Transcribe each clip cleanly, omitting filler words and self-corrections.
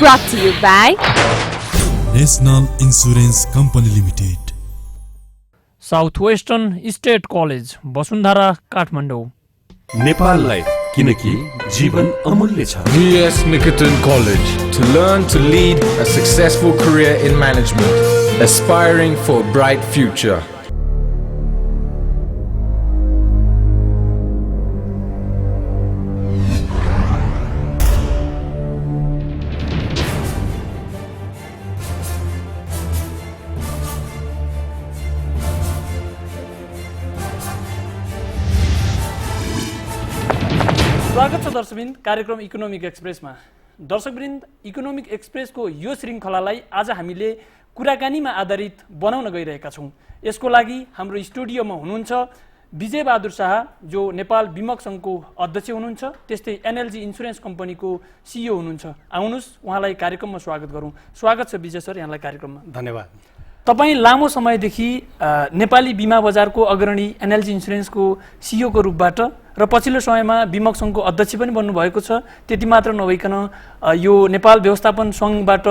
brought to you by National Insurance Company Limited, southwestern state college Vasundhara Kathmandu. नेपाललाई किनकि जीवन अमूल्य छ। VS Nikitin College to learn to lead a successful career in management, aspiring for a bright future. स्वागत छ दर्शकवृन्द कार्यक्रम economic एक्सप्रेसमा। दर्शकवृन्द, economic एक्सप्रेसको यो श्रृङ्खलालाई आज हामीले कुराकानीमा आधारित बनाउन गइरहेका छौँ। यसको लागि हाम्रो स्टुडियोमा हुनुहुन्छ विजय बहादुर शाह, जो नेपाल बीमक सङ्घको अध्यक्ष हुनुहुन्छ, त्यस्तै एनएलजी इन्सुरेन्स कम्पनीको सिइओ हुनुहुन्छ। आउनुहोस् उहाँलाई कार्यक्रममा स्वागत गरौँ। स्वागत छ विजय सर यहाँलाई कार्यक्रममा। धन्यवाद। तपाईँ लामो समयदेखि नेपाली बिमा बजारको अग्रणी एनएलजी इन्सुरेन्सको सिइओको रूपबाट र पछिल्लो समयमा बीमक सङ्घको अध्यक्ष पनि बन्नुभएको छ। त्यति मात्र नभइकन यो नेपाल व्यवस्थापन सङ्घबाट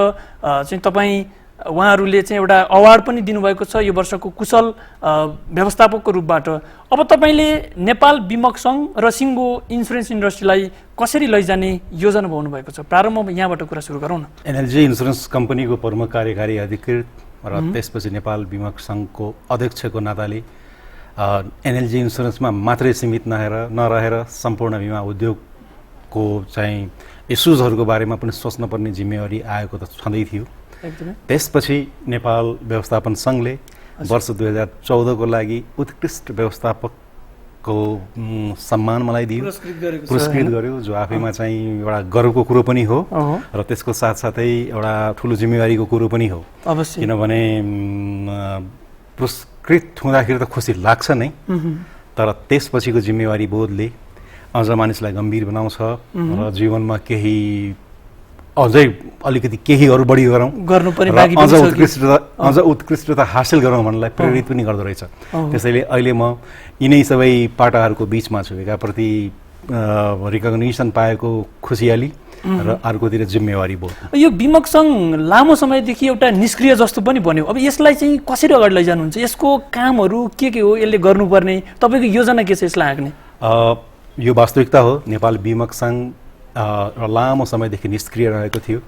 चाहिँ तपाईँ उहाँहरूले चाहिँ एउटा अवार्ड पनि दिनुभएको छ यो वर्षको कुशल व्यवस्थापकको रूपबाट। अब तपाईँले नेपाल बीमक सङ्घ र सिङ्गो इन्सुरेन्स इन्डस्ट्रीलाई कसरी लैजाने योजना बनाउनुभएको छ? प्रारम्भमा यहाँबाट कुरा सुरु गरौँ न। एनएलजी इन्सुरेन्स कम्पनीको प्रमुख कार्यकारी अधिकृत र त्यसपछि नेपाल बीमक सङ्घको अध्यक्षको नाताले एनएलजी इन्सुरेन्समा मात्रै सीमित नरहेर सम्पूर्ण बिमा उद्योगको चाहिँ इस्युजहरूको बारेमा पनि सोच्नुपर्ने जिम्मेवारी आएको त छँदै थियो। त्यसपछि नेपाल व्यवस्थापन सङ्घले वर्ष 2014को लागि उत्कृष्ट व्यवस्थापकको सम्मान मलाई दियो, पुरस्कृत गर्यो, जो आफैमा चाहिँ एउटा गर्वको कुरो पनि हो र त्यसको साथसाथै एउटा ठुलो जिम्मेवारीको कुरो पनि हो। किनभने पुरस्कृत हुँदाखेरि त खुसी लाग्छ नै, तर त्यसपछिको जिम्मेवारी बोधले अझ मानिसलाई गम्भीर बनाउँछ र जीवनमा केही अझै अलिकति केही अरू बढी अझ उत्कृष्टता हासिल गरौँ भन्नलाई प्रेरित पनि गर्दो रहेछ। त्यसैले अहिले म यिनै सबै पाटाहरूको बिचमा छु। एकाप्रति रिकग्निसन पाएको खुसियाली र अर्कोतिर जिम्मेवारी बोध। यो बीमक सङ्घ लामो समयदेखि एउटा निष्क्रिय जस्तो पनि बन्यो। अब यसलाई चाहिँ कसरी अगाडि लैजानुहुन्छ? यसको कामहरू के हो? यसले गर्नुपर्ने तपाईँको योजना के छ यसलाई हाँक्ने? यो वास्तविकता हो। नेपाल बीमक सङ्घ लामो समयदेखि निष्क्रिय रहेको थियो।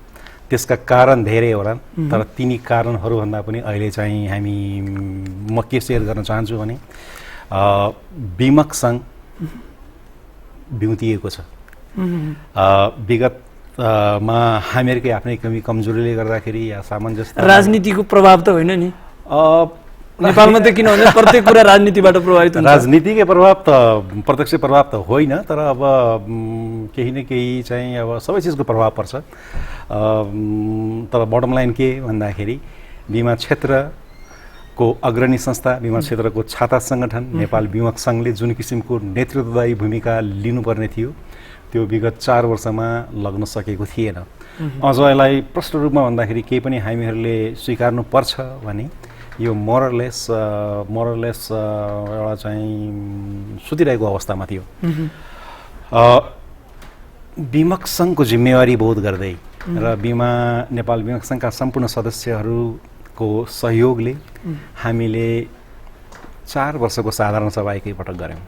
त्यसका कारण धेरै होला, तर तिनी कारणहरूभन्दा पनि अहिले चाहिँ म के सेयर गर्न चाहन्छु भने बीमक सङ्घ बिउतिएको छ। विगतमा हामीहरूकै आफ्नै कमी कमजोरीले गर्दाखेरि या सामञ्जस्य राजनीतिको प्रभाव त होइन नि नेपालमा त? किनभने प्रत्येक कुरा राजनीतिबाट प्रभावित हुन्छ। राजनीतिकै प्रभाव त प्रत्यक्ष प्रभाव त होइन, तर अब केही न केही चाहिँ अब सबै चिजको प्रभाव पर्छ। तर बटम लाइन के भन्दाखेरि बिमा क्षेत्रको अग्रणी संस्था, बिमा क्षेत्रको छाता सङ्गठन नेपाल बीमक सङ्घले जुन किसिमको नेतृत्वदायी भूमिका लिनुपर्ने थियो त्यो विगत 4 वर्षमा लग्न सकेको थिएन। अझ यसलाई प्रष्ट रूपमा भन्दाखेरि केही पनि हामीहरूले स्वीकार्नु पर्छ भने यो मोरलेस एउटा चाहिँ सुतिरहेको अवस्थामा थियो। बीमक सङ्घको जिम्मेवारी बोध गर्दै र नेपाल बीमक सङ्घका सम्पूर्ण सदस्यहरूको सहयोगले हामीले 4 वर्षको साधारण सभा एकैपटक गऱ्यौँ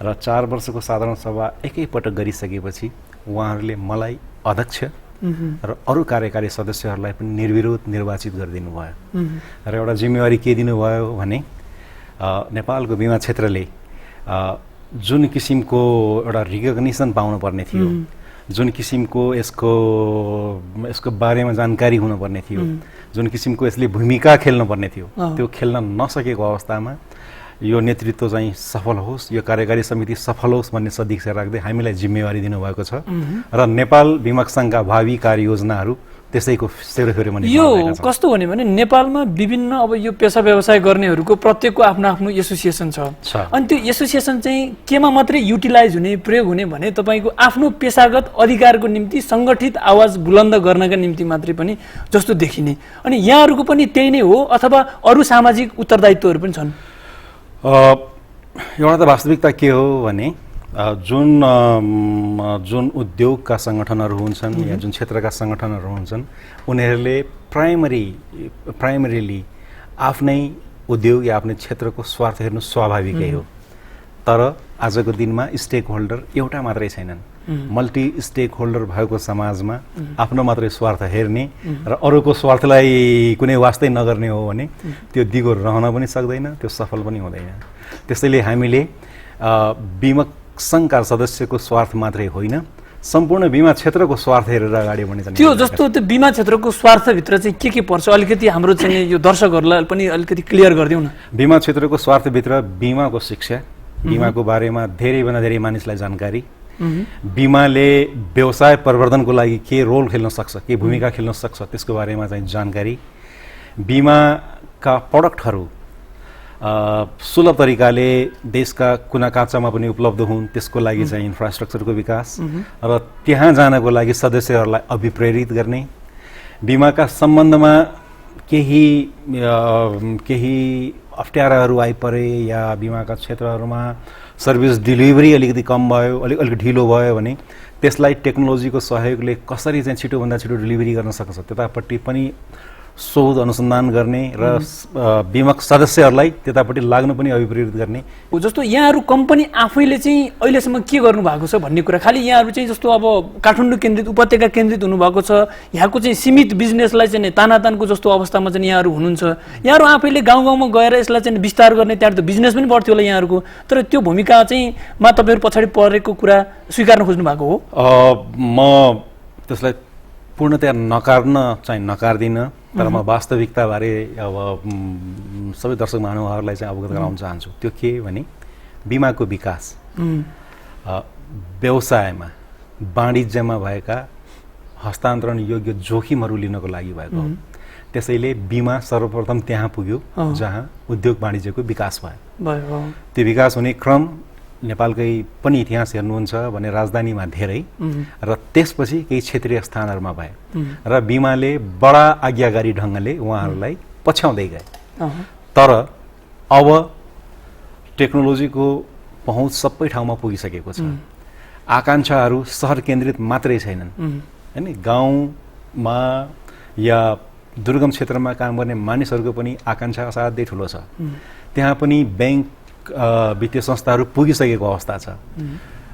र 4 वर्षको साधारण सभा एकैपटक गरिसकेपछि उहाँहरूले मलाई अध्यक्ष र अरू कार्यकारी सदस्यहरूलाई पनि निर्विरोध निर्वाचित गरिदिनु भयो। र एउटा जिम्मेवारी के दिनुभयो भने नेपालको बिमा क्षेत्रले जुन किसिमको एउटा रिकग्निसन पाउनुपर्ने थियो, जुन किसिमको यसको बारेमा जानकारी हुनुपर्ने थियो, जुन किसिमको यसले भूमिका खेल्नुपर्ने थियो, त्यो खेल्न नसकेको अवस्थामा यो नेतृत्व चाहिँ सफल होस्, यो कार्यकारी समिति सफल होस् भन्ने सदिक्षा राख्दै हामीलाई जिम्मेवारी दिनुभएको छ र नेपाल बीमक सङ्घका भावी कार्ययोजनाहरू त्यसैको सेरोफेरोमा यो कस्तो हुने भने नेपालमा विभिन्न अब यो पेसा व्यवसाय गर्नेहरूको प्रत्येकको आफ्नो आफ्नो एसोसिएसन छ। अनि त्यो एसोसिएसन चाहिँ केमा मात्रै युटिलाइज हुने, प्रयोग हुने भने तपाईँको आफ्नो पेसागत अधिकारको निम्ति सङ्गठित आवाज बुलन्द गर्नका निम्ति मात्रै पनि जस्तो देखिने। अनि यहाँहरूको पनि त्यही नै हो अथवा अरू सामाजिक उत्तरदायित्वहरू पनि छन्? एउटा त वास्तविकता के हो भने जुन उद्योगका सङ्गठनहरू हुन्छन् या जुन क्षेत्रका सङ्गठनहरू हुन्छन् उनीहरूले प्राइमरीली आफ्नै उद्योग या आफ्नै क्षेत्रको स्वार्थ हेर्नु स्वाभाविकै हो। तर आजको दिनमा स्टेक होल्डर एउटा मात्रै छैनन्। मल्टी स्टेक होल्डर भएको समाजमा आफ्नो मात्रै स्वार्थ हेर्ने र अरूको स्वार्थलाई कुनै वास्तै नगर्ने हो भने त्यो दिगो रहन पनि सक्दैन, त्यो सफल पनि हुँदैन। त्यसैले हामीले बीमक सङ्घका सदस्यको स्वार्थ मात्रै होइन, सम्पूर्ण बीमा क्षेत्रको स्वार्थ हेरेर अगाडि बढ्ने चाहिँ त्यो जस्तो त्यो बीमा क्षेत्रको स्वार्थभित्र चाहिँ के पर्छ अलिकति हाम्रो चाहिँ यो दर्शकहरूलाई पनि अलिकति क्लियर गरिदिउँ न। बीमा क्षेत्रको स्वार्थभित्र बीमाको शिक्षा, बीमाको बारेमा धेरैभन्दा धेरै मानिसलाई जानकारी, बीमाले व्यवसाय प्रवर्धनको लागि के रोल खेल्न सक्छ, के भूमिका खेल्न सक्छ त्यसको बारेमा चाहिँ जानकारी, बीमाका प्रडक्टहरू सुलभ तरिकाले देशका कुना काप्चामा पनि उपलब्ध हुन् त्यसको लागि चाहिँ इन्फ्रास्ट्रक्चरको विकास र त्यहाँ जानको लागि सदस्यहरूलाई अभिप्रेरित गर्ने, बीमाका सम्बन्धमा केही अप्ठ्याराहरू आइपरे या बीमाका क्षेत्रहरूमा सर्भिस डेलिभरी अलिकति कम भयो, अलिक ढिलो भयो भने त्यसलाई टेक्नोलोजीको सहयोगले कसरी चाहिँ छिटोभन्दा छिटो डेलिभरी गर्न सक्छ त्यतापट्टि पनि शोध अनुसन्धान गर्ने र बीमक सदस्यहरूलाई त्यतापट्टि लाग्नु पनि अभिप्रेरित गर्ने। जस्तो यहाँहरू कम्पनी आफैले चाहिँ अहिलेसम्म के गर्नु भएको छ भन्ने कुरा, खालि यहाँहरू चाहिँ जस्तो अब काठमाडौँ केन्द्रित उपत्यका केन्द्रित हुनुभएको छ, यहाँको चाहिँ सीमित बिजनेसलाई चाहिँ तानातानको जस्तो अवस्थामा चाहिँ यहाँहरू हुनुहुन्छ, यहाँहरू आफैले गाउँ गाउँमा गएर यसलाई चाहिँ विस्तार गर्ने, त्यहाँ त बिजनेस पनि बढ्थ्यो होला यहाँहरूको, तर त्यो भूमिका चाहिँ तपाईँहरू पछाडि परेको कुरा स्वीकार्न खोज्नु भएको हो? म त्यसलाई पूर्णतया नकार्दिनँ, तर म वास्तविकताबारे अब सबै दर्शक महानुभावहरूलाई चाहिँ अवगत गराउन चाहन्छु। त्यो के भने बीमाको विकास व्यवसायमा वाणिज्यमा भएका हस्तान्तरण योग्य जोखिमहरू लिनको लागि भएको हो। त्यसैले बीमा सर्वप्रथम त्यहाँ पुग्यो जहाँ उद्योग वाणिज्यको विकास भयो। त्यो विकास हुने क्रम नेपालकै पनि इतिहास हेर्नुहुन्छ भने राजधानीमा धेरै र त्यसपछि केही क्षेत्रीय स्थानहरूमा भए र बीमाले बडा आज्ञाकारी ढङ्गले उहाँहरूलाई पछ्याउँदै गए। तर अब टेक्नोलोजीको पहुँच सबै ठाउँमा पुगिसकेको छ। आकाङ्क्षाहरू सहर केन्द्रित मात्रै छैनन्, हैन, गाउँमा या दुर्गम क्षेत्रमा काम गर्ने मानिसहरूको पनि आकाङ्क्षा असाध्यै ठुलो छ। त्यहाँ पनि बैंक वित्तीय संस्थाहरू पुगिसकेको अवस्था छ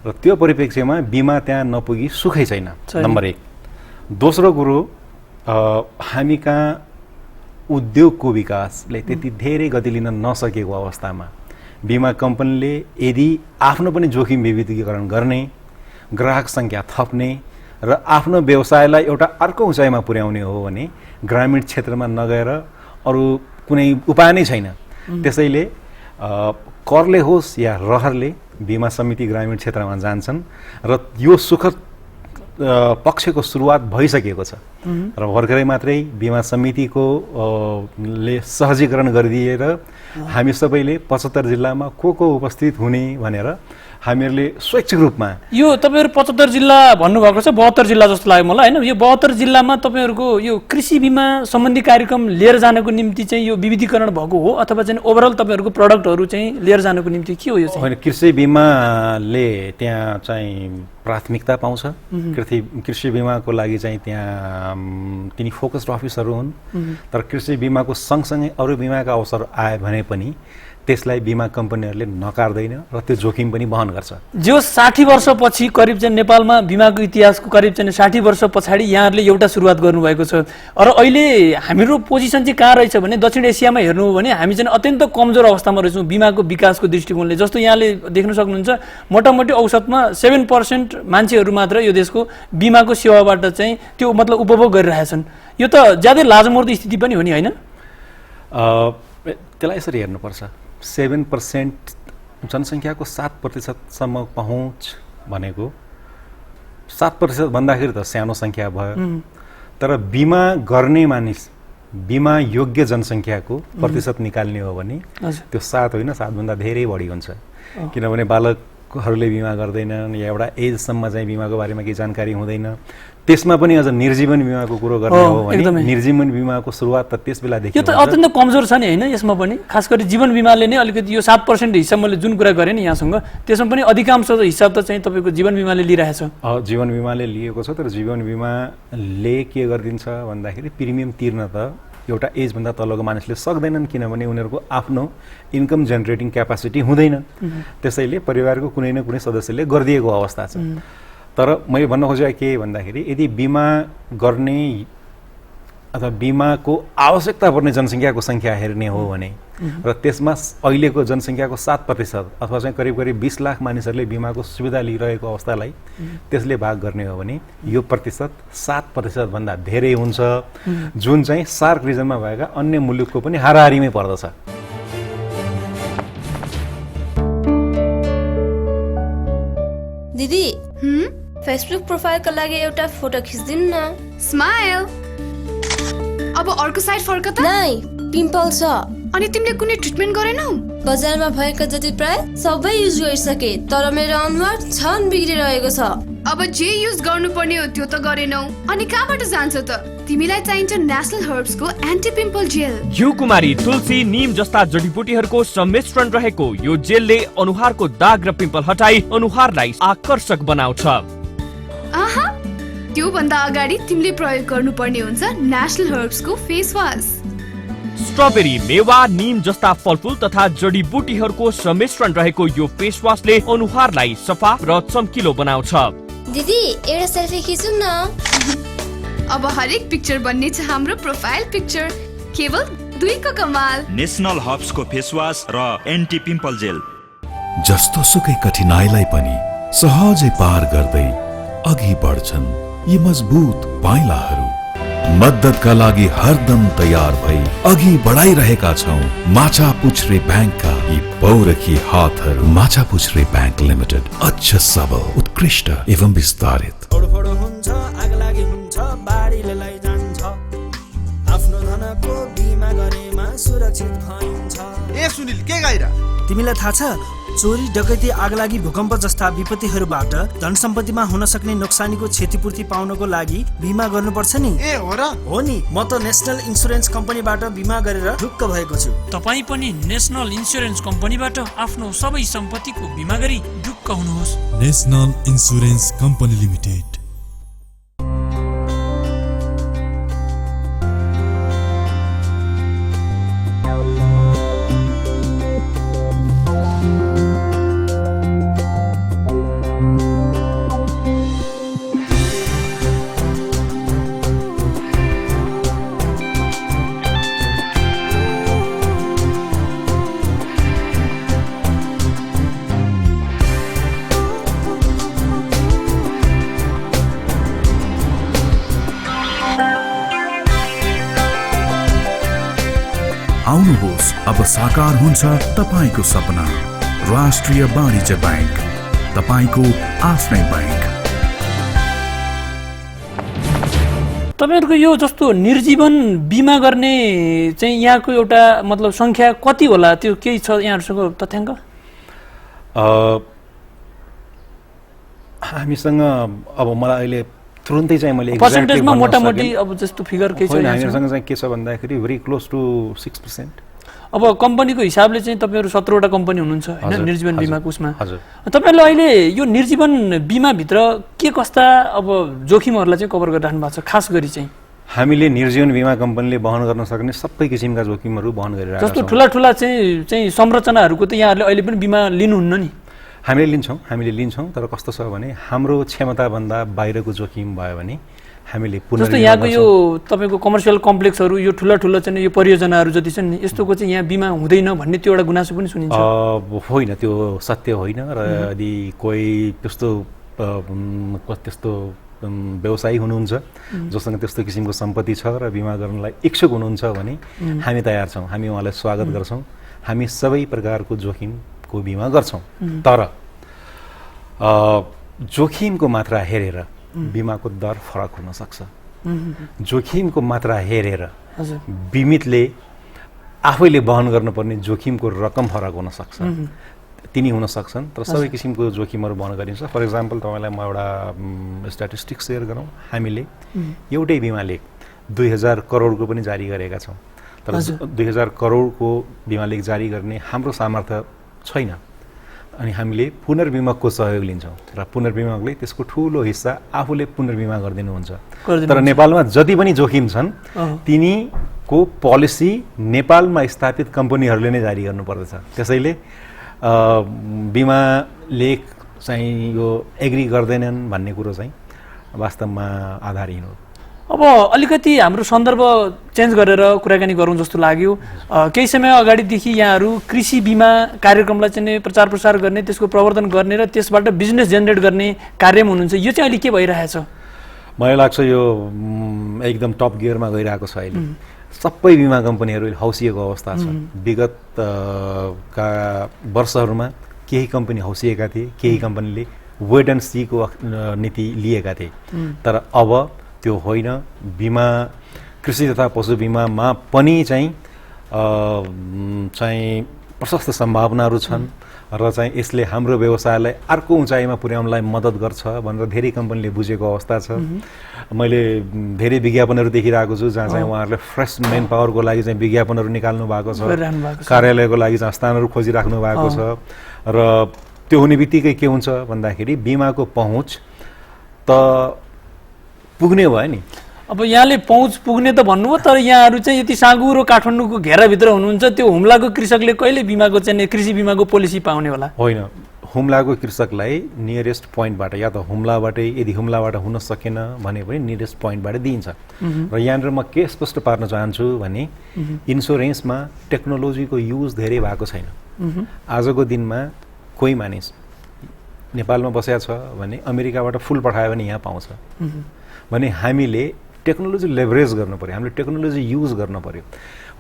र त्यो परिप्रेक्ष्यमा बीमा त्यहाँ नपुगी सुखै छैन, नम्बर 1। दोस्रो कुरो, हामी कहाँ उद्योगको विकासले त्यति धेरै गति लिन नसकेको अवस्थामा बीमा कम्पनीले यदि आफ्नो पनि जोखिम विविधीकरण गर्ने, ग्राहक सङ्ख्या थप्ने र आफ्नो व्यवसायलाई एउटा अर्को उचाइमा पुर्याउने हो भने ग्रामीण क्षेत्रमा नगएर अरू कुनै उपाय नै छैन। त्यसैले करले होस् या रहरले बीमा समिति ग्रामीण क्षेत्रमा जान्छन् र यो सुखद पक्षको सुरुवात भइसकेको छ र भर्खरै मात्रै बीमा समितिको ले सहजीकरण गरिदिएर हामी सबैले 75 जिल्लामा को उपस्थित हुने भनेर हामीहरूले स्वैच्छिक रूपमा यो तपाईहरु 75 जिल्ला भन्नुभएको छ, 72 जिल्ला जस्तो लाग्यो मलाई, हैन? यो 72 जिल्लामा तपाईहरुको यो कृषि बीमा सम्बन्धी कार्यक्रम लिएर जानको निम्ति चाहिँ यो विविधीकरण भएको हो अथवा चाहिँ ओभरअल तपाईहरुको प्रोडक्टहरु चाहिँ लिएर जानको निम्ति के हो यो चाहिँ? हैन, कृषि बीमाले त्यहाँ चाहिँ प्राथमिकता पाउँछ। कृषि बीमाको लागि चाहिँ त्यहाँ तिनी फोकस्ड अफिसरहरु हुन्, तर कृषि बीमाको सँगसँगै अरु बीमाका अवसर आए भने पनि त्यसलाई बीमा कम्पनीहरुले नकार्दैन र त्यो जोखिम पनि वहन गर्छ। जो 60 वर्षपछि करिब चाहिँ नेपालमा बीमाको इतिहासको करिब चाहिँ 60 वर्ष पछाडी यहाँहरुले एउटा सुरुवात गर्नुभएको छ र अहिले हाम्रो पोजिसन चाहिँ कहाँ रहेछ भने दक्षिण एसियामा हेर्नु हो भने हामी चाहिँ अत्यन्त कमजोर अवस्थामा रहेछौँ बीमाको विकासको दृष्टिकोणले। जस्तो यहाँले देख्न सक्नुहुन्छ मोटामोटी औसतमा 7% मान्छेहरु मात्र यो देशको बीमाको सेवाबाट चाहिँ त्यो मतलब उपभोग गरिरहेछन्। यो त ज्यादै लाजमर्दो स्थिति पनि हो नि, हैन? त्यसलाई यसरी हेर्नुपर्छ, 7% जनसङ्ख्याको 7% सम्म पहुँच भनेको 7% भन्दाखेरि त सानो सङ्ख्या भयो, तर बीमा गर्ने मानिस बीमा योग्य जनसङ्ख्याको प्रतिशत निकाल्ने हो भने त्यो 7 होइन 7 भन्दा धेरै बढी हुन्छ। किनभने बालक हरूले बिमा गर्दैनन् या एउटा एजसम्म चाहिँ बिमाको बारेमा केही जानकारी हुँदैन, त्यसमा पनि अझ निर्जीवन बिमाको कुरो गर्ने हो भने निर्जीवन बिमाको सुरुवात त त्यस बेलादेखि यो त अत्यन्त कमजोर छ नि हैन। यसमा पनि खास गरी जीवन बिमाले नै अलिकति यो 7% हिस्सा मैले जुन कुरा गरेँ नि यहाँसँग, त्यसमा पनि अधिकांश हिस्सा त चाहिँ तपाईँको जीवन बिमाले लिइरहेछ। जीवन बिमाले लिएको छ, तर जीवन बिमाले के गरिदिन्छ भन्दाखेरि प्रिमियम तिर्न त एउटा एजभन्दा तलको मानिसले सक्दैनन्, किनभने उनीहरूको आफ्नो इन्कम जेनेरेटिङ क्यापासिटी हुँदैन। त्यसैले परिवारको कुनै न कुनै सदस्यले गरिदिएको अवस्था छ। तर मैले भन्न खोजेको के भन्दाखेरि यदि बिमा गर्ने अथवा बिमाको आवश्यकता पर्ने जनसङ्ख्याको सङ्ख्या हेर्ने हो भने र त्यसमा अहिलेको जनसङ्ख्याको 7% अथवा चाहिँ करिब करिब 20 लाख मानिसहरूले बिमाको सुविधा लिइरहेको अवस्थालाई त्यसले भाग गर्ने हो भने यो प्रतिशत 7% भन्दा धेरै हुन्छ, जुन चाहिँ सार्क रिजनमा भएका अन्य मुलुकको पनि हाराहारीमै पर्दछ। दिदी फेसबुक प्रोफाइलको लागि एउटा फोटो खिच्दिनु न। स्माइल। अब अर्को साइड फर्क त। नाइ, पिम्पल छ। अनि तिमीले कुनै ट्रिटमेन्ट गरेनौ? बजारमा भएका जति प्राय सबै युज गरिसके, तर मेरो अनुहार झन् बिग्रिरहेको छ। अब जे युज गर्नुपर्ने हो त्यो त गरेनौ, अनि कहाँबाट जान्छ त? तिमीलाई चाहिन्छ नेशनल हर्ब्सको एन्टी पिम्पल जेल। घिउ कुमारी, तुलसी, नीम जस्ता जडीबुटीहरूको सम्मिश्रण रहेको यो जेलले अनुहारको दाग र पिम्पल हटाई अनुहारलाई आकर्षक बनाउँछ। आहा, त्यो भन्दा अगाडि तिमीले प्रयोग गर्नुपर्ने हुन्छ नेशनल हर्ब्सको फेस वाश। स्ट्रबेरी, मेवा, नीम जस्ता फलफूल तथा जडीबुटीहरूको सम्मिश्रण रहेको यो फेस वाशले अनुहारलाई सफा र चम्किलो बनाउँछ। दिदी एउटा सेल्फी खिचौँ न। अब हरेक पिक्चर बन्ने छ हाम्रो प्रोफाइल पिक्चर, केवल 2 को कमाल। नेशनल हर्ब्सको फेस वाश र एन्टी पिम्पल जेल जस्तो सुकै कठिनाइलाई पनि सहजै पार गर्दै अघि बढ्छन् यी मजबुत पाइलाहरू। मद्दतका लागि हरदम तयार भई अघि बढाइरहेका छौं माछापुच्छ्रे बैंकका यी पौरखी हातहरू। माछापुच्छ्रे बैंक लिमिटेड, अझ सबल, उत्कृष्ट एवं विस्तारित। फोडफोड हुन्छ, आगलागी हुन्छ, बाढीले लैजान्छ, आफ्नो धनको बिमा गरेमा सुरक्षित भइन्छ। ए सुनिल, के गाइरा? तिमीलाई थाहा छ चोरी, डकैती, आगलागी, भूकम्प जस्ता विपत्तिहरूबाट धन सम्पत्तिमा हुन सक्ने नोक्सानीको क्षतिपूर्ति पाउनको लागि बिमा गर्नुपर्छ नि। ए हो र? हो नि, म त नेशनल इन्स्योरेन्स कम्पनीबाट बिमा गरेर ढुक्क भएको छु। तपाईँ पनि नेशनल इन्स्योरेन्स कम्पनीबाट आफ्नो सबै सम्पत्तिको बिमा गरी ढुक्क हुनुहोस्। National insurance company limited. आउनुहोस्, अब साकार हुन्छ तपाईको सपना। राष्ट्रिय वाणिज्य बैंक, तपाईको आफ्नै बैंक। तपाईहरुको यो जस्तो निर्जीवन बिमा गर्ने चाहिँ यहाँको एउटा मतलब संख्या कति होला, त्यो केही छ यहाँहरुसँग तथ्याङ्क? हामीसँग अब मलाई अहिले तुरुन्तै चाहिँ मैले पर्सेन्टेजमा मोटामोटी अब जस्तो फिगर के छ हामीसँग चाहिँ के छ भन्दाखेरि भेरी क्लोज टु 6%। अब कम्पनीको हिसाबले चाहिँ तपाईहरु 17 वटा कम्पनी हुनुहुन्छ हैन निर्जीवन बिमाको उसमा। हजुर। तपाईहरुले अहिले यो निर्जीवन बिमा भित्र के कस्ता अब जोखिमहरुलाई चाहिँ कभर गरिराख्नु भएको छ? खास गरी चाहिँ हामीले निर्जीवन बिमा कम्पनीले वहन गर्न सक्ने सबै किसिमका जोखिमहरु वहन गरिरहेका छौं। जस्तो ठुला चाहिँ संरचनाहरुको त यहाँहरुले अहिले पनि बिमा लिनुहुन्न नि? हामीले लिन्छौं, तर कस्तो छ भने हाम्रो क्षमता भन्दा बाहिरको जोखिम भयो भने हामीले पुनः जस्तो यहाँको यो तपाईको कमर्सियल कम्प्लेक्सहरु, यो ठुला चाहिँ यो परियोजनाहरु जति छन् नि, यस्तोको चाहिँ यहाँ बिमा हुँदैन भन्ने त्यो एउटा गुनासो पनि सुनिन्छ। होइन, त्यो सत्य होइन। र यदि कोही त्यस्तो व्यवसायी हुनुहुन्छ जोसँग त्यस्तो किसिमको सम्पत्ति छ र बिमा गर्नलाई इच्छुक हुनुहुन्छ भने हामी तयार छौं, हामी उहाँलाई स्वागत गर्छौं। हामी सबै प्रकारको जोखिमको बिमा गर्छौं, तर जोखिमको मात्रा हेरेर बिमाको दर फरक हुन सक्छ। जोखिमको मात्रा हेरेर बिमितले आफैले वहन गर्नुपर्ने जोखिमको रकम फरक हुन सक्छ। तिनी हुन सक्छन्, तर सबै किसिमको जोखिमहरू वहन गरिन्छ। फर इक्जाम्पल तपाईँलाई म एउटा स्ट्याटिस्टिक्स सेयर गरौँ। हामीले एउटै बिमाले 2000 करोडको पनि जारी गरेका छौँ, तर 2000 करोडको बिमा लेख जारी गर्ने हाम्रो सामर्थ्य छैन। अनि हामीले पुनर्विमकको सहयोग लिन्छौँ र पुनर्विमकले त्यसको ठुलो हिस्सा आफूले पुनर्विमा गरिदिनुहुन्छ। तर नेपालमा जति पनि जोखिम छन् तिनीको पोलिसी नेपालमा स्थापित कम्पनीहरूले नै जारी गर्नुपर्दछ। त्यसैले बिमा लेख चाहिँ यो एग्री गर्दैनन् भन्ने कुरो चाहिँ वास्तवमा आधारहीन हो। अब अलिकति हाम्रो सन्दर्भ चेन्ज गरेर कुराकानी गरौँ जस्तो लाग्यो। केही समय अगाडिदेखि यहाँहरू कृषि बिमा कार्यक्रमलाई चाहिँ प्रचार प्रसार गर्ने, त्यसको प्रवर्धन गर्ने र त्यसबाट बिजनेस जेनेरेट गर्ने कार्यमा हुनुहुन्छ। यो चाहिँ अहिले के भइरहेछ? मलाई लाग्छ यो एकदम टप गियरमा गइरहेको छ। अहिले सबै बिमा कम्पनीहरू हौसिएको अवस्था छ। विगत वर्षहरूमा केही कम्पनी हौसिएका थिए, केही कम्पनीले वेट एन्ड सीको नीति लिएका थिए। तर अब त्यो होइन। बिमा कृषि तथा पशु बिमामा पनि चाहिँ प्रशस्त सम्भावनाहरू छन् र चाहिँ यसले हाम्रो व्यवसायलाई अर्को उचाइमा पुर्याउनलाई मद्दत गर्छ भनेर धेरै कम्पनीले बुझेको अवस्था छ। मैले धेरै विज्ञापनहरू देखिरहेको छु जहाँ चाहिँ उहाँहरूले फ्रेस मेन पावरको लागि चाहिँ विज्ञापनहरू निकाल्नु भएको छ, कार्यालयको लागि चाहिँ स्थानहरू खोजिराख्नु भएको छ। र त्यो हुने बित्तिकै के हुन्छ भन्दाखेरि बिमाको पहुँच त पुग्ने भयो नि। अब यहाँले पहुँच पुग्ने त भन्नुभयो, तर यहाँहरू चाहिँ यति साँगुरो काठमाडौँको घेराभित्र हुनुहुन्छ, त्यो हुम्लाको कृषकले कहिले बिमाको चाहिँ कृषि बिमाको पोलिसी पाउने होला? होइन, हुम्लाको कृषकलाई नियरेस्ट पोइन्टबाट या त हुम्लाबाटै, यदि हुम्लाबाट हुन सकेन भने पनि नियरेस्ट पोइन्टबाट दिइन्छ। र यहाँनिर म के स्पष्ट पार्न चाहन्छु भने इन्सुरेन्समा टेक्नोलोजीको युज धेरै भएको छैन। आजको दिनमा कोही मानिस नेपालमा बसेको छ भने अमेरिकाबाट फुल पठायो भने यहाँ पाउँछ भने हामीले टेक्नोलोजी लेभरेज गर्नु पर्यो, हामीले टेक्नोलोजी युज गर्नु पर्यो।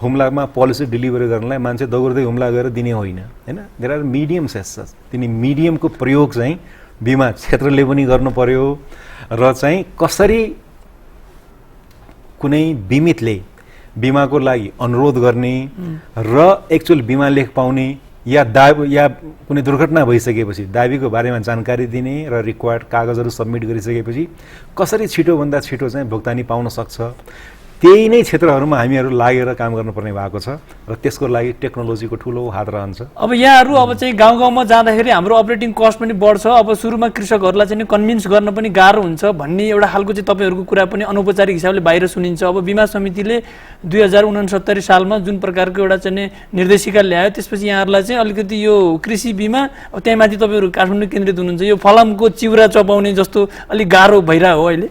हुम्लामा पोलिसी डेलिभरी गर्नलाई मान्छे दौड्दै हुम्ला गएर दिने होइन, होइन। देयर आर मिडियम सेसेस। तिनी मिडियमको प्रयोग चाहिँ बिमा क्षेत्रले पनि गर्नु पर्यो र चाहिँ कसरी कुनै बिमितले बिमाको लागि अनुरोध गर्ने र एक्चुअल बिमा लेख पाउने या कुनै दुर्घटना भइसकेपछि दाबीको बारेमा जानकारी दिने र रिक्वायर्ड कागजहरू सबमिट गरिसकेपछि कसरी छिटोभन्दा छिटो चाहिँ भुक्तानी पाउन सक्छ, त्यही नै क्षेत्रहरूमा हामीहरू लागेर काम गर्नुपर्ने भएको छ र त्यसको लागि टेक्नोलोजीको ठुलो हात रहन्छ। अब यहाँहरू अब चाहिँ गाउँ गाउँमा जाँदाखेरि हाम्रो अपरेटिङ कस्ट पनि बढ्छ। अब सुरुमा कृषकहरूलाई चाहिँ कन्भिन्स गर्न पनि गाह्रो हुन्छ भन्ने एउटा खालको चाहिँ तपाईँहरूको कुरा पनि अनौपचारिक हिसाबले बाहिर सुनिन्छ। अब बिमा समितिले 2069 सालमा जुन प्रकारको एउटा चाहिँ निर्देशिका ल्यायो, त्यसपछि यहाँहरूलाई चाहिँ अलिकति यो कृषि बिमा त्यहीमाथि तपाईँहरू काठमाडौँ केन्द्रित हुनुहुन्छ, यो फलामको चिउरा चपाउने जस्तो अलिक गाह्रो भइरहेको हो अहिले?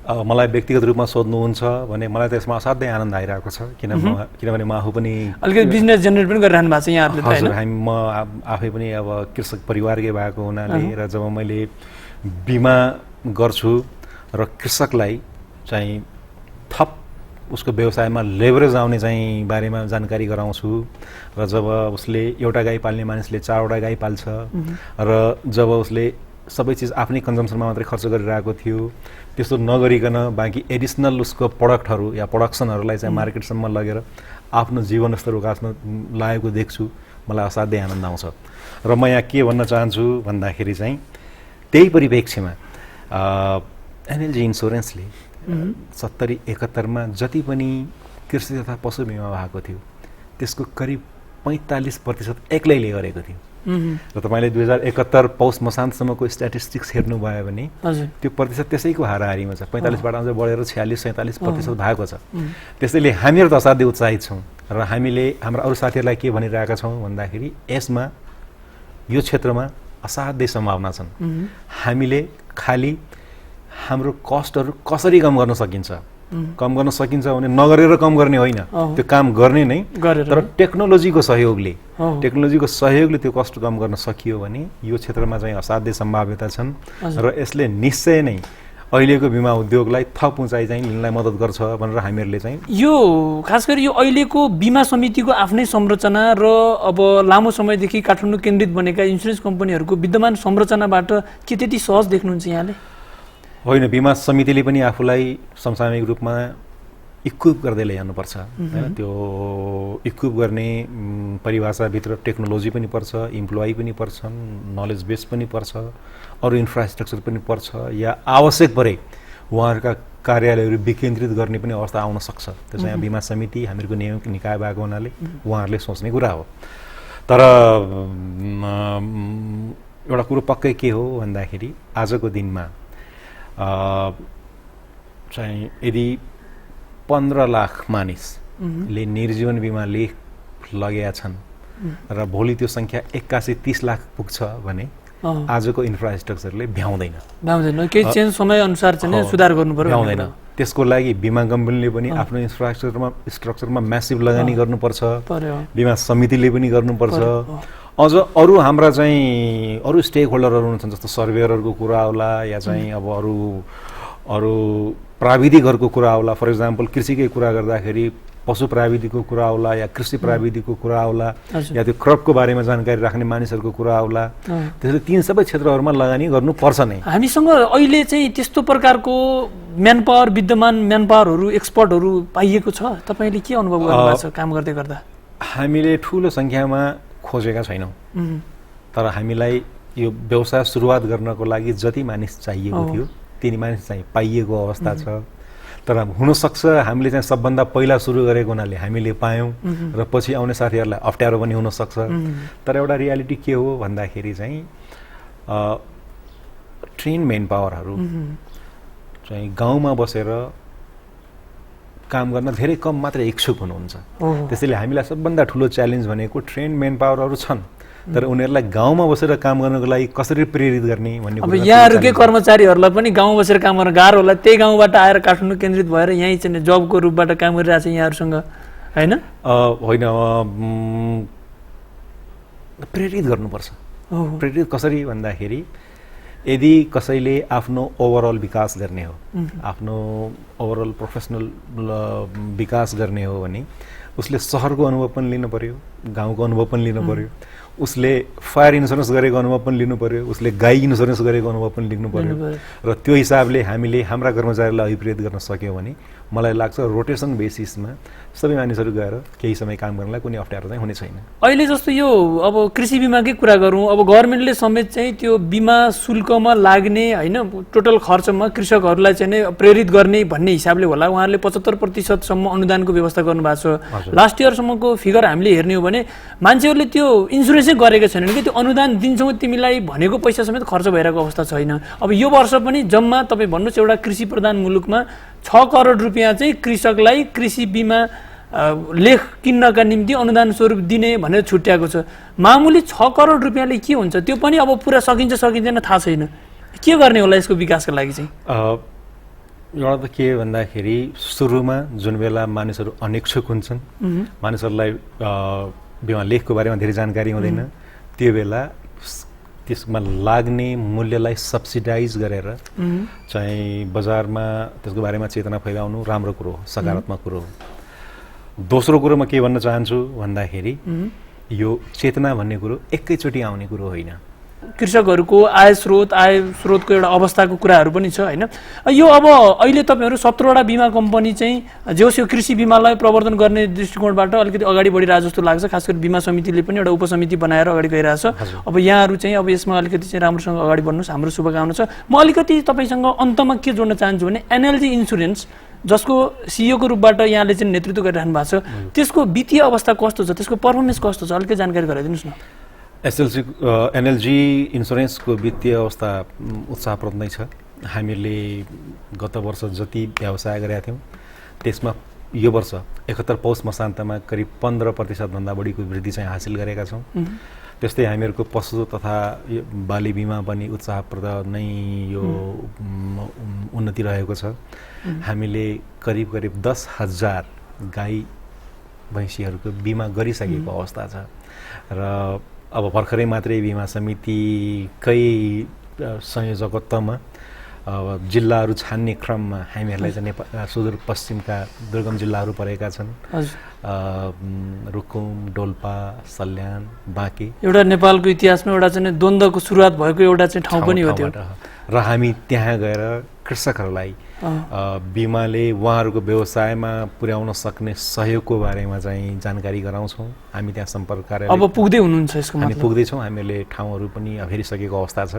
मलाई व्यक्तिगत रूपमा सोध्नुहुन्छ भने मलाई त्यसमा असाध्यै आनन्द आइरहेको छ। किनभने म आफू पनि अलिकति बिजनेस जेनेरेट पनि गरिरहनु भएको छ यहाँहरूले। हजुर, म आफै पनि अब कृषक परिवारकै भएको हुनाले र जब मैले बिमा गर्छु र कृषकलाई चाहिँ थप उसको व्यवसायमा लेभरेज आउने चाहिँ बारेमा जानकारी गराउँछु र जब उसले एउटा गाई पाल्ने मानिसले 4वटा गाई पाल्छ र जब उसले सबै चिज आफ्नै कन्जम्सनमा मात्रै खर्च गरिरहेको थियो, त्यस्तो नगरिकन बाँकी एडिसनल उसको प्रडक्टहरू या प्रडक्सनहरूलाई चाहिँ मार्केटसम्म लगेर आफ्नो जीवनस्तर उकास्न लागेको देख्छु, मलाई असाध्यै आनन्द आउँछ। र म यहाँ के भन्न चाहन्छु भन्दाखेरि चाहिँ त्यही परिप्रेक्ष्यमा एनएलजी इन्सुरेन्सले 70-71 जति पनि कृषि तथा पशु बिमा भएको थियो त्यसको करिब 45% एक्लैले गरेको थियो। र तपाईँले 2071 पौष मसान्तसम्मको स्ट्याटिस्टिक्स हेर्नुभयो भने त्यो प्रतिशत त्यसैको हाराहारीमा छ। 45बाट अझ बढेर 46-47% भएको छ। त्यसैले हामीहरू त असाध्यै उत्साहित छौँ र हामीले हाम्रा अरू साथीहरूलाई के भनिरहेका छौँ भन्दाखेरि यसमा यो क्षेत्रमा असाध्यै सम्भावना छन्। हामीले खालि हाम्रो कस्टहरू कसरी कम गर्न सकिन्छ भने नगरेर कम गर्ने होइन, त्यो काम गर्ने नै, तर टेक्नोलोजीको सहयोगले त्यो कस्ट कम गर्न सकियो भने यो क्षेत्रमा चाहिँ असाध्यै सम्भाव्यता छन् र यसले निश्चय नै अहिलेको बिमा उद्योगलाई थप उचाइ चाहिँ लिनलाई मद्दत गर्छ भनेर हामीहरूले चाहिँ यो खास गरी यो अहिलेको बिमा समितिको आफ्नै संरचना र अब लामो समयदेखि काठमाडौँ केन्द्रित बनेका इन्सुरेन्स कम्पनीहरूको विद्यमान संरचनाबाट के त्यति सहज देख्नुहुन्छ यहाँले? होइन, बिमा समितिले पनि आफूलाई समसामयिक रूपमा इक्विप गर्दै ल्याउनुपर्छ हैन त्यो इक्विप गर्ने परिभाषाभित्र टेक्नोलोजी पनि पर्छ इम्प्लोइ पनि पर्छन् नलेज बेस पनि पर्छ अरू इन्फ्रास्ट्रक्चर पनि पर्छ या आवश्यक परे उहाँहरूका कार्यालयहरू विकेन्द्रित गर्ने पनि अवस्था आउन सक्छ त्यो चाहिँ बीमा समिति हामीहरूको नियमित निकाय भएको हुनाले उहाँहरूले सोच्ने कुरा हो तर एउटा कुरो पक्कै के हो भन्दाखेरि आजको दिनमा चाहिँ यदि 15 लाख मानिसले निर्जीवन बीमा लगेका छन् र भोलि त्यो संख्या 81-30 लाख पुग्छ भने आजको इन्फ्रास्ट्रक्चरले भ्याउँदैन केही चेन्ज समय अनुसार चाहिँ सुधार गर्नु पर्यो भ्याउँदैन त्यसको लागि बीमा कम्पनीले पनि आफ्नो स्ट्रक्चरमा म्यासिभ लगानी गर्नुपर्छ बीमा समितिले पनि गर्नुपर्छ अझ अरू हाम्रा चाहिँ अरू स्टेक होल्डरहरू हुन्छन् जस्तो सर्वेयरहरूको कुरा होला या चाहिँ अब अरू प्राविधिकहरूको कुरा होला फर इक्जाम्पल कृषिकै कुरा गर्दाखेरि पशु प्राविधिकको कुरा होला या कृषि प्राविधिकको कुरा होला या त्यो क्रपको बारेमा जानकारी राख्ने मानिसहरूको कुरा होला त्यसले तीन सबै क्षेत्रहरूमा लगानी गर्नुपर्छ नै हामीसँग अहिले चाहिँ त्यस्तो प्रकारको म्यानपावर विद्यमान म्यानपावरहरू एक्सपर्टहरू पाइएको छ तपाईले के अनुभव गर्नुभएको छ काम गर्दै गर्दा हामीले ठूलो संख्यामा खोजेका छैनौं तर हामीलाई यो व्यवसाय सुरुवात गर्नको लागि जति मानिस चाहिएको थियो तिनी मानिस चाहिँ पाइएको अवस्था छ तर हुन सक्छ हामीले चाहिँ सबभन्दा पहिला सुरु गरेको हुनाले हामीले पायौं र पछि आउने साथीहरुलाई अप्ठ्यारो पनि हुन सक्छ तर एउटा रियालिटी के हो भन्दाखेरि चाहिँ ट्रेन मेन पावरहरु चाहिँ गाउँमा बसेर काम गर्न धेरै कम मात्र इच्छुक हुनुहुन्छ त्यसैले हामीलाई सबभन्दा ठूलो च्यालेन्ज भनेको ट्रेन मेन पावरहरु छन् तर उनीहरुलाई गाउँमा बसेर काम गर्नको लागि कसरी प्रेरित गर्ने भन्ने अब यहाँहरुकै कर्मचारीहरुलाई पनि गाउँ बसेर काम गर्न गाह्रो होला त्यही गाउँबाट आएर काठमाडौँ केन्द्रित भएर यही चाहिँ जबको रूपबाट काम गरिरहेछ यहाँहरुसँग हैन होइन प्रेरित गर्नुपर्छ प्रेरित कसरी भन्दाखेरि यदि कसैले आफ्नो ओभरअल विकास गर्ने हो आफ्नो ओभरअल प्रोफेसनल विकास गर्ने हो भने उसले शहरको अनुभव पनि लिनु पर्यो गाउँको अनुभव पनि लिनु पर्यो उसले फायर इन्स्योरेन्स गरेको अनुभव पनि लिनु पर्यो उसले गाई इन्स्योरेन्स गरेको अनुभव पनि लिनु पर्यो र त्यो हिसाबले हामीले हाम्रा कर्मचारीलाई अभिप्रेत गर्न सक्यौं भने मलाई लाग्छ रोटेसन बेसिसमा सबै मानिसहरु गएर केही समय काम गर्नलाई कुनै अप्ठ्यारो चाहिँ हुने छैन अहिले जस्तो यो अब कृषि बीमाकै कुरा गरौँ अब गभर्नमेन्टले समेत चाहिँ त्यो बीमा शुल्कमा लाग्ने हैन टोटल खर्चमा कृषकहरुलाई चाहिँ प्रेरित गर्ने भन्ने हिसाबले होला उहाँहरुले 75% सम्म अनुदानको व्यवस्था गर्नु भएको छ लास्ट इयर सम्मको फिगर हामीले हेर्ने हो भने मान्छेहरुले त्यो इन्स्योरेन्सै गरेको छैनन् कि त्यो अनुदान दिन्छौं तिमीलाई भनेको पैसा समेत खर्च भइरहेको अवस्था छैन अब यो वर्ष पनि जम्मा तपाई भन्नुस् एउटा कृषि प्रधान मुलुकमा 6 करोड रुपैयाँ चाहिँ कृषकलाई कृषि बीमा लेख किन्नका निम्ति अनुदान स्वरूप दिने भनेर छुट्याएको छ मामुली 6 करोड रुपैयाँले के हुन्छ त्यो पनि अब पुरा सकिन्छ सकिँदैन थाहा छैन के गर्ने होला यसको विकासका लागि चाहिँ एउटा त के भन्दाखेरि सुरुमा जुन बेला मानिसहरु अनिच्छुक हुन्छन् मानिसहरुलाई बीमा लेखको बारेमा धेरै जानकारी हुँदैन त्यो बेला त्यसमा लाग्ने मूल्यलाई सब्सिडाइज गरेर चाहिँ बजारमा त्यसको बारेमा चेतना फैलाउनु राम्रो कुरो हो सकारात्मक कुरो हो दोस्रो कुरो म के भन्न चाहन्छु भन्दाखेरि यो चेतना भन्ने कुरो एकैचोटी आउने कुरो होइन कृषकहरुको आय स्रोतको एउटा अवस्थाको कुराहरु पनि छ हैन यो अब अहिले तपाईहरु 17 वटा बीमा कम्पनी चाहिँ जोस यो कृषि बीमालाई प्रवर्धन गर्ने दृष्टिकोणबाट अलिकति अगाडि बढिरहेको जस्तो लाग्छ खास गरी बीमा समितिले पनि एउटा उपसमिति बनाएर अगाडि गइरहेछ अब यहाँहरु चाहिँ अब यसमा अलिकति चाहिँ राम्रोसँग अगाडि बढ्नुस् हाम्रो शुभकामना छ म अलिकति तपाईसँग अन्तमा के जोड्न चाहन्छु भने एनएलजी इन्स्योरेन्स जसको सीईओ को रूपबाट यहाँले चाहिँ नेतृत्व गरिरहनु भएको छ त्यसको वित्तीय अवस्था कस्तो छ त्यसको परफर्मेन्स कस्तो छ अलिकति जानकारी गराइदिनुस् न एनएलजी इन्स्योरेन्सको वित्तीय अवस्था उत्साहप्रद नै छ हामीले गत वर्ष जति व्यवसाय गरेका थियौं त्यसमा यो वर्ष 71 पौष मसान्तमा करिब 15% भन्दा बढीको वृद्धि चाहिँ हासिल गरेका छौं त्यस्तै हामीहरुको पशु तथा बाली बीमा पनि उत्साहप्रद नै यो उन्नति रहेको छ हामीले करिब 10,000 गाई भैँसीहरुको बीमा गरिसकेको अवस्था छ र अब भर्खरै मात्रै बीमा समितिकै संयोजकत्वमा जिल्लाहरु छान्ने क्रममा हामीहरुलाई चाहिँ सुदूरपश्चिमका दुर्गम जिल्लाहरु परेका छन् रुकुम डोल्पा सल्यान बाँके एउटा नेपालको इतिहासमा एउटा चाहिँ द्वन्द्वको सुरुवात भएको एउटा चाहिँ ठाउँ पनि हो त्यो र हामी त्यहाँ गएर कृषकहरूलाई बिमाले उहाँहरूको व्यवसायमा पुर्याउन सक्ने सहयोगको बारेमा चाहिँ जानकारी गराउँछौँ। हामी त्यहाँ सम्पर्क कार्यालय अब पुग्दै हुनुहुन्छ यसको हामी मतलब पुग्दैछौँ। हामीहरूले ठाउँहरू पनि हेरिसकेको अवस्था छ।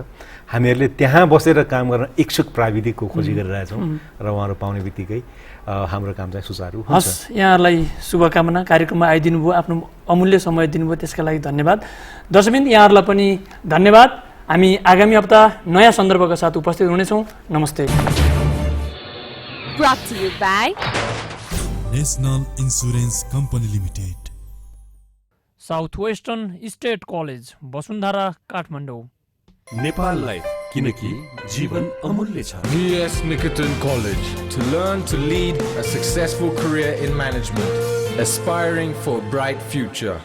हामीहरूले त्यहाँ बसेर काम गर्न इच्छुक प्राविधिकको खोजी गरिरहेछौँ र उहाँहरू पाउने बित्तिकै हाम्रो काम चाहिँ सुचारू हुन्छ। हस्, यहाँहरूलाई शुभकामना। कार्यक्रममा आइदिनु भयो, आफ्नो अमूल्य समय दिनुभयो, त्यसका लागि धन्यवाद। दर्शकवृन्द, यहाँहरूलाई पनि धन्यवाद। हामी आगामी हप्ता नयाँ सन्दर्भका साथ उपस्थित हुनेछौँ। नमस्ते। Brought to you by National Insurance Company Limited, south western state college Vasundhara Kathmandu. Nepal life, किनकि जीवन अमूल्य छ। VS Nikitan College, to learn to lead a successful career in management, aspiring for a bright future.